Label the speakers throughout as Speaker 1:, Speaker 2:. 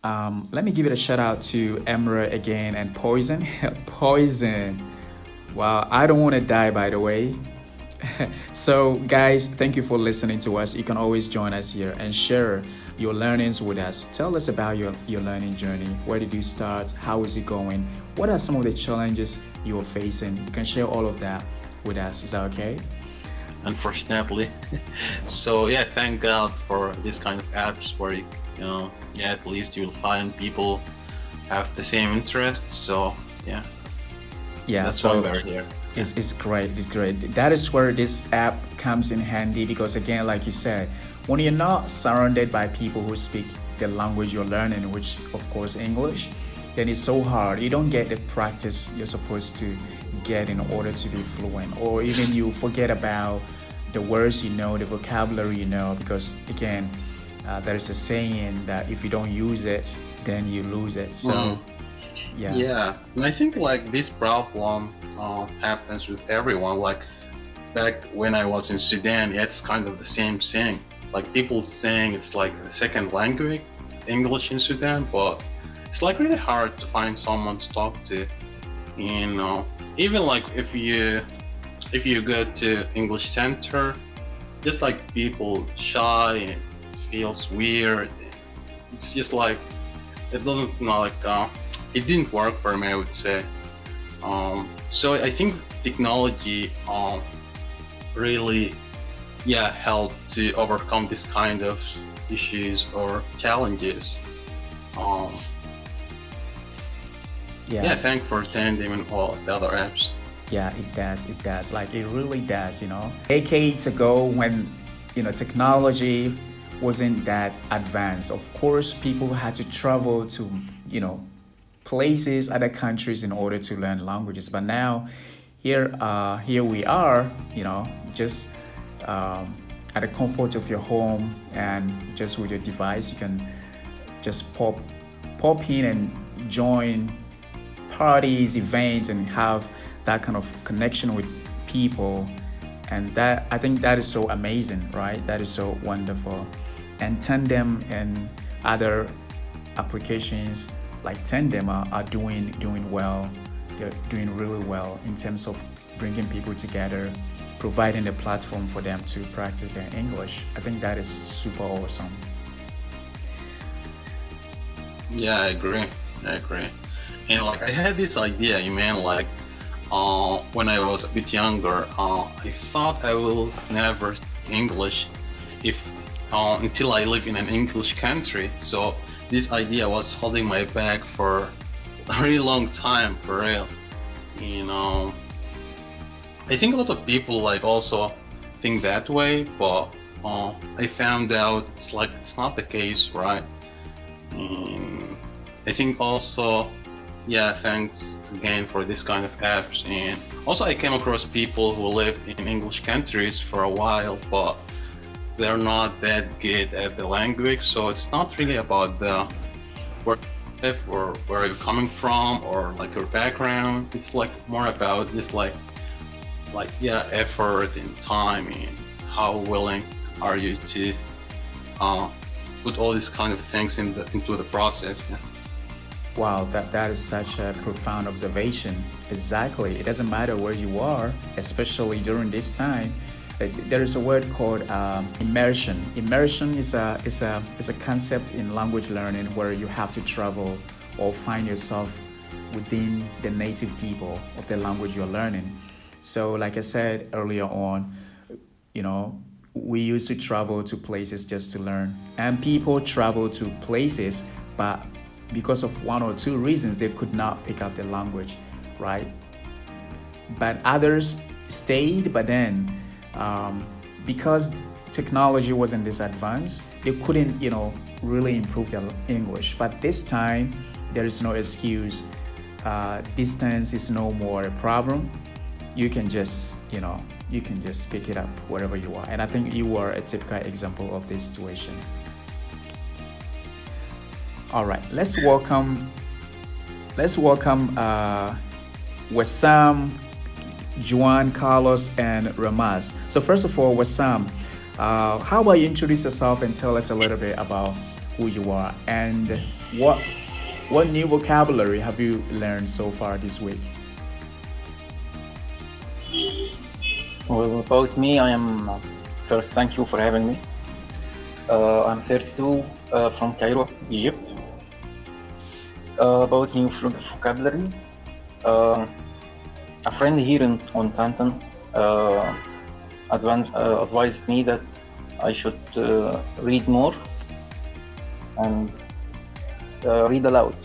Speaker 1: Let me give it a shout out to Emerald again and Poison. Poison. Wow, I don't want to die, by the way. So, guys, thank you for listening to us. You can always join us here and share your learnings with us. Tell us about your learning journey. Where did you start? How is it going? What are some of the challenges you're facing? You can share all of that with us. Is that okay?
Speaker 2: Unfortunately. So yeah, thank God for this kind of apps where yeah, at least you'll find people have the same interests. So yeah,
Speaker 1: Yeah,
Speaker 2: that's why
Speaker 1: so
Speaker 2: we're here. Yeah.
Speaker 1: it's great. It's great. That is where this app comes in handy because, again, like you said, when you're not surrounded by people who speak the language you're learning, which of course English, then it's so hard. You don't get the practice you're supposed to get in order to be fluent, or even you forget about the words you know, the vocabulary you know, because again, there's a saying that if you don't use it, then you lose it. So,
Speaker 2: Mm.
Speaker 1: yeah.
Speaker 2: Yeah, and I think like this problem happens with everyone. Like back when I was in Sudan, it's kind of the same thing. Like people saying it's like the second language, English in Sudan, but it's like really hard to find someone to talk to. You know, even like if you go to English center, just like people shy, it feels weird. It's just like it doesn't it didn't work for me, I would say. So I think technology really helped to overcome this kind of issues or challenges. Um,
Speaker 1: Yeah.
Speaker 2: thank for Tandem and all the other apps.
Speaker 1: Yeah, it does. It does. Like it really does, you know. Decades ago when, technology wasn't that advanced, of course, people had to travel to, places, other countries in order to learn languages. But now here we are, just at the comfort of your home and just with your device, you can just pop in and join parties, events, and have that kind of connection with people. And that, I think that is so amazing, right? That is so wonderful. And Tandem and other applications like Tandem are doing well. They're doing really well in terms of bringing people together, providing a platform for them to practice their English. I think that is super awesome.
Speaker 2: Yeah, I agree. I agree. And like I had this idea, you mean like when I was a bit younger, I thought I will never speak English if until I live in an English country. So this idea was holding my back for a really long time, for real. You know, I think a lot of people like also think that way, but I found out it's not the case, right? And I think also, yeah, thanks again for this kind of apps. And also I came across people who lived in English countries for a while, but they're not that good at the language. So it's not really about the where you live or where you're coming from or like your background. It's like more about this effort and time and how willing are you to uh, put all these kind of things into the process. Yeah.
Speaker 1: Wow, that is such a profound observation. Exactly. It doesn't matter where you are, especially during this time. There is a word called immersion. Immersion is a concept in language learning where you have to travel or find yourself within the native people of the language you're learning. So, like I said earlier on, we used to travel to places just to learn, and people travel to places, but because of one or two reasons, they could not pick up the language, right? But others stayed, but then because technology wasn't this advanced, they couldn't, really improve their English. But this time, there is no excuse. Distance is no more a problem. You can just, pick it up wherever you are. And I think you are a typical example of this situation. All right, let's welcome Wissam, Juan, Carlos, and Ramaz. So first of all, Wissam, how about you introduce yourself and tell us a little bit about who you are, and what what new vocabulary have you learned so far this week?
Speaker 3: Well, about me, I am first. Thank you for having me. I'm 32, from Cairo, Egypt. About new vocabularies, uh, a friend here on Tandem advised me that I should read more and read aloud.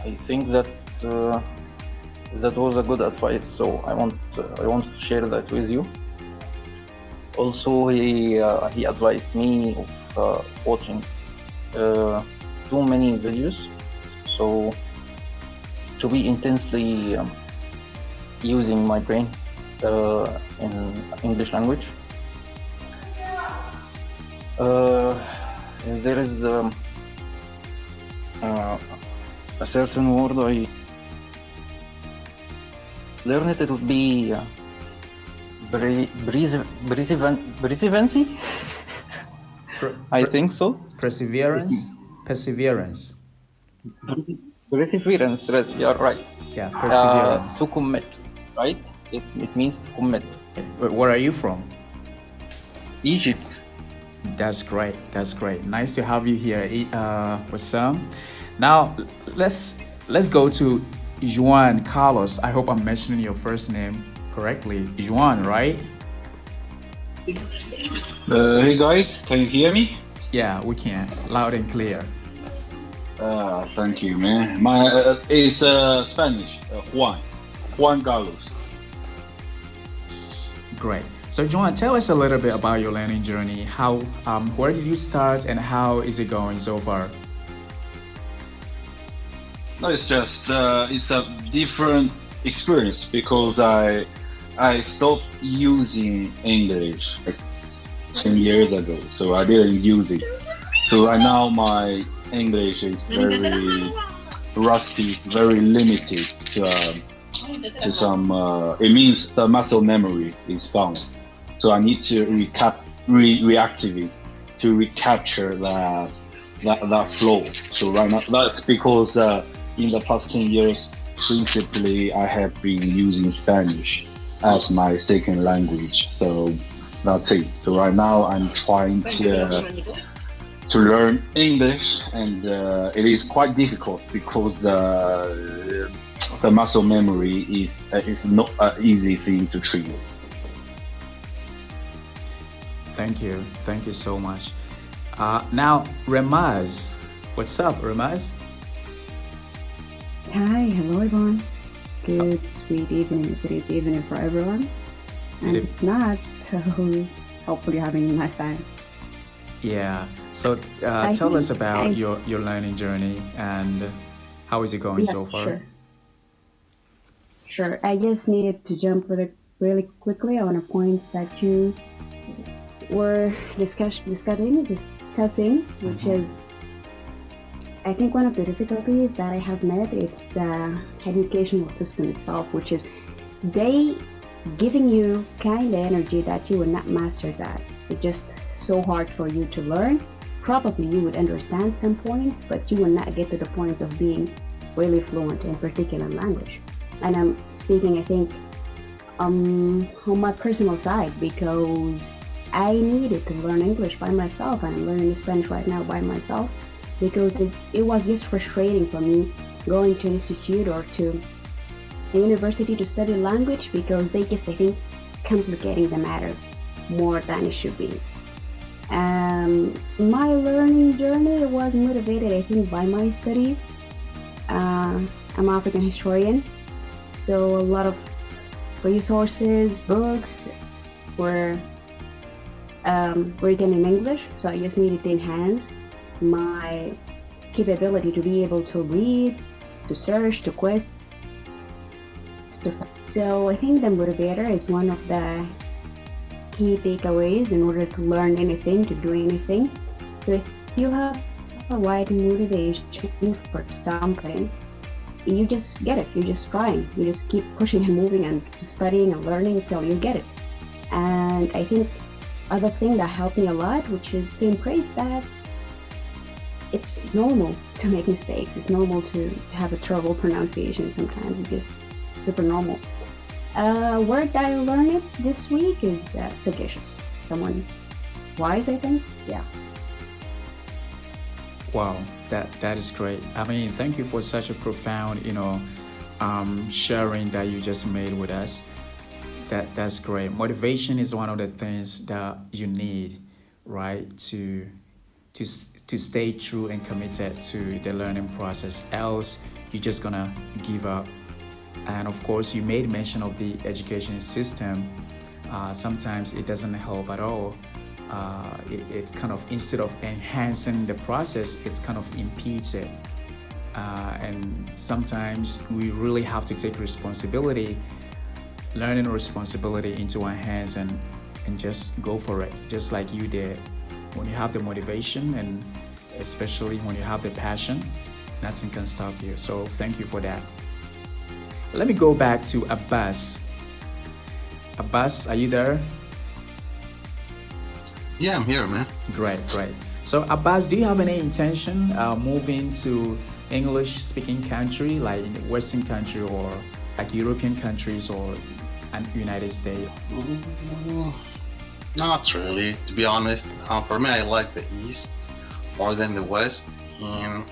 Speaker 3: I think that that was a good advice, so I want to share that with you. Also, he advised me of watching too many videos, so to be intensely using my brain in English language. There is a certain word I learned. It would be perseverancy. I think so.
Speaker 1: Perseverance. Perseverance.
Speaker 3: Perseverance, right? You're right.
Speaker 1: Yeah, perseverance.
Speaker 3: To commit, right? It means to commit.
Speaker 1: Where are you from?
Speaker 3: Egypt.
Speaker 1: That's great. That's great. Nice to have you here, Wassam. Now let's go to Juan Carlos. I hope I'm mentioning your first name correctly. Juan, right?
Speaker 4: Hey guys, can you hear me?
Speaker 1: Yeah, we can. Loud and clear.
Speaker 4: Thank you, man. My it's Spanish. Juan Carlos.
Speaker 1: Great. So, Juan, tell us a little bit about your learning journey. How, where did you start, and how is it going so far?
Speaker 4: No, it's just it's a different experience because I stopped using English like 10 years ago, so I didn't use it. So right now my English is very rusty, very limited to some. It means the muscle memory is gone, so I need to reactivate to recapture that flow. So right now, that's because in the past 10 years, principally I have been using Spanish as my second language. So that's it. So right now I'm trying to learn English, and it is quite difficult because the muscle memory is not an easy thing to treat.
Speaker 1: Thank you so much. Now, Ramaz, what's up, Ramaz?
Speaker 5: Hi, hello everyone. Good, sweet evening for everyone. And if it's not, so hopefully you're having a nice time.
Speaker 1: Yeah. So tell us about your learning journey and how is it going so far?
Speaker 5: Sure. I just needed to jump really quickly on a point that you were discussing, which is, I think one of the difficulties that I have met, it's the educational system itself, which is they giving you kind of energy that you will not master that. It's just so hard for you to learn. Probably you would understand some points, but you will not get to the point of being really fluent in a particular language. And I'm speaking, I think, on my personal side, because I needed to learn English by myself, and I'm learning Spanish right now by myself, because it was just frustrating for me going to an institute or to a university to study language, because they just, I think, complicating the matter more than it should be. My learning journey was motivated, I think, by my studies. I'm African historian, so a lot of resources, books were written in English, so I just needed to enhance my capability to be able to read, to search, to quest. So I think the motivator is one of the key takeaways in order to learn anything, to do anything. So if you have a right motivation for something, you just get it. You're just trying. You just keep pushing and moving and studying and learning until you get it. And I think other thing that helped me a lot, which is to embrace that it's normal to make mistakes. It's normal to have a trouble pronunciation sometimes. It's just super normal. Word that I learned this week is sagacious. Someone wise, I think. Yeah.
Speaker 1: Wow, that is great. I mean, thank you for such a profound, sharing that you just made with us. That's great. Motivation is one of the things that you need, right, to stay true and committed to the learning process. Else, you're just gonna give up. And of course, you made mention of the education system. Sometimes it doesn't help at all. It kind of, instead of enhancing the process, it kind of impedes it. And sometimes we really have to take responsibility, learning responsibility into our hands, and just go for it, just like you did. When you have the motivation, and especially when you have the passion, nothing can stop you. So thank you for that. Let me go back to Abbas. Abbas, are you there?
Speaker 2: Yeah, I'm here, man.
Speaker 1: Great. So Abbas, do you have any intention moving to English-speaking country, like in the Western country, or like European countries, or United States?
Speaker 2: Not really, to be honest. For me, I like the East more than the West. And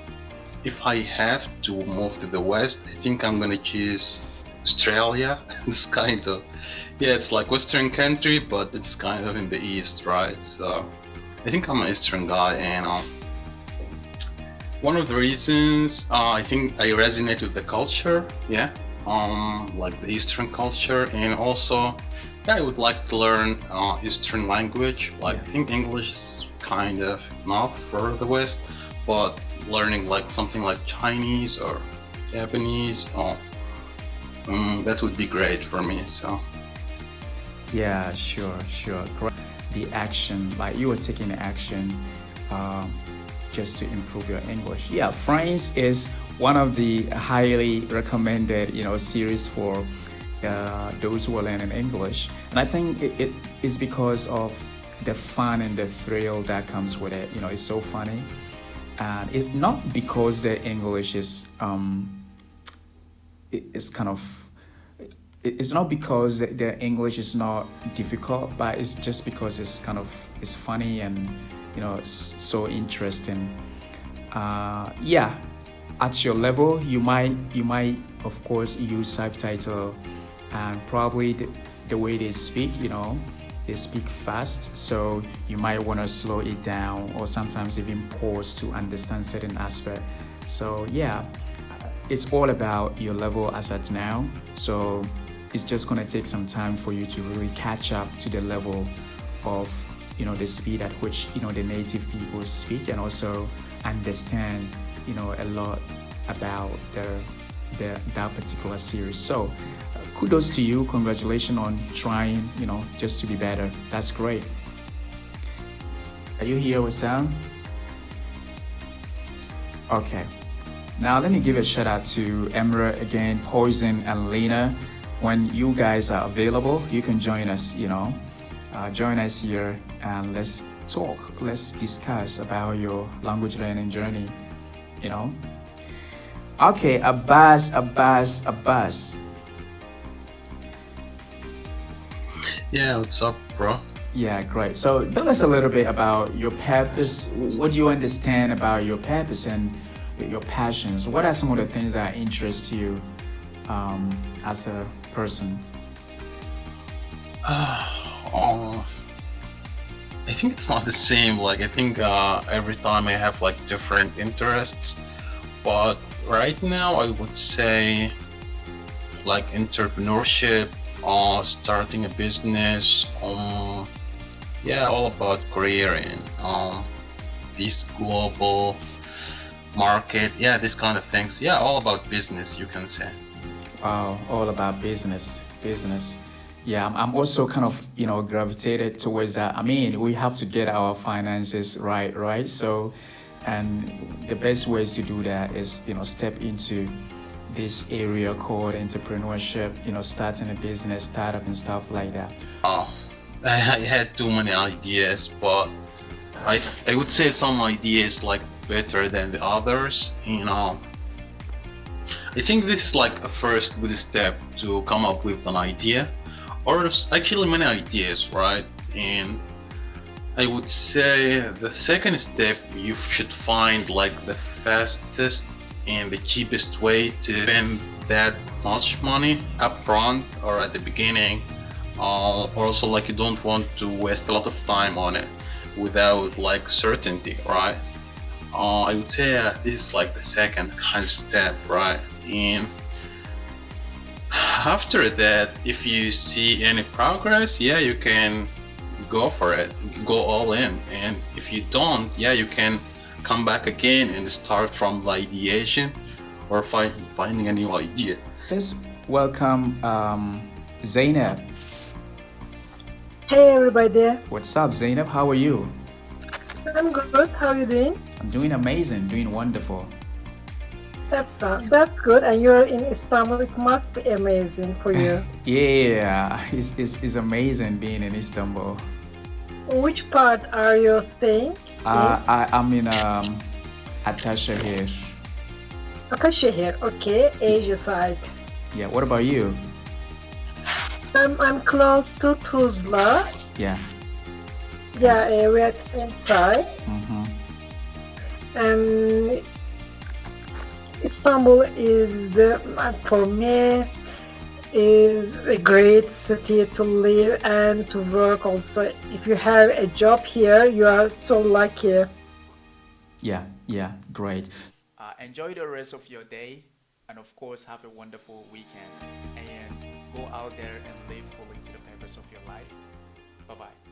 Speaker 2: if I have to move to the West, I think I'm gonna choose Australia. It's kind of, it's like Western country, but it's kind of in the East, right? So I think I'm an Eastern guy, and one of the reasons I think I resonate with the culture, like the Eastern culture, and also, I would like to learn Eastern language. Like, I think English is kind of enough for the West, but learning like something like Chinese or Japanese, that would be great for me. So
Speaker 1: Yeah, sure. The action, like you were taking action just to improve your English. Yeah, Friends is one of the highly recommended, series for those who are learning English. And I think it is because of the fun and the thrill that comes with it. It's so funny. And it's not because the English is it's kind of, it's not because the English is not difficult, but it's just because it's funny and so interesting. At your level, you might of course use subtitle, and probably the way they speak, they speak fast, so you might want to slow it down, or sometimes even pause to understand certain aspect. So it's all about your level as at now. So it's just going to take some time for you to really catch up to the level of the speed at which the native people speak, and also understand a lot about that particular series. So kudos to you, congratulations on trying just to be better. That's great. Are you here with Sam? Okay, now let me give a shout out to Emra again, Poison, and Lena. When you guys are available, you can join us, join us here, and let's talk, let's discuss about your language learning journey. Okay, Abbas.
Speaker 2: Yeah, what's up, bro?
Speaker 1: Yeah, great. So tell us a little bit about your purpose. What do you understand about your purpose and your passions? What are some of the things that interest you as a person?
Speaker 2: I think it's not the same. Like, I think every time I have like different interests, but right now I would say like entrepreneurship, starting a business, all about career in this global market, this kind of things. All about business, you can say.
Speaker 1: Wow, all about business. Yeah, I'm also kind of gravitated towards that. I mean, we have to get our finances right? So, and the best ways to do that is step into this area called entrepreneurship, starting a business, startup and stuff like that.
Speaker 2: I had too many ideas, but I would say some ideas like better than the others. I think this is like a first good step to come up with an idea, or there's actually many ideas, right? And I would say the second step, you should find like the fastest and the cheapest way to spend that much money up front or at the beginning. Also, like, you don't want to waste a lot of time on it without like certainty, right? I would say this is like the second kind of step, right? And after that, if you see any progress, yeah, you can go for it, go all in. And if you don't, yeah, you can come back again and start from the ideation or finding a new idea.
Speaker 1: Let's welcome Zainab.
Speaker 6: Hey everybody,
Speaker 1: What's up, Zainab? How are you?
Speaker 6: I'm good. How are you doing?
Speaker 1: I'm doing amazing, doing wonderful.
Speaker 6: That's good. And you're in Istanbul. It must be amazing for you.
Speaker 1: Yeah, it's amazing being in Istanbul.
Speaker 6: Which part are you staying?
Speaker 1: I'm in Ataşehir.
Speaker 6: Ataşehir. Okay, Asia side.
Speaker 1: Yeah, what about you?
Speaker 6: I'm close to Tuzla.
Speaker 1: Yeah.
Speaker 6: Yeah,
Speaker 1: Nice.
Speaker 6: we're at the same side. Istanbul is for me is a great city to live and to work also. If you have a job here, you are so lucky.
Speaker 1: Yeah, great. Enjoy the rest of your day, and of course, have a wonderful weekend. And go out there and live fully to the purpose of your life. Bye bye.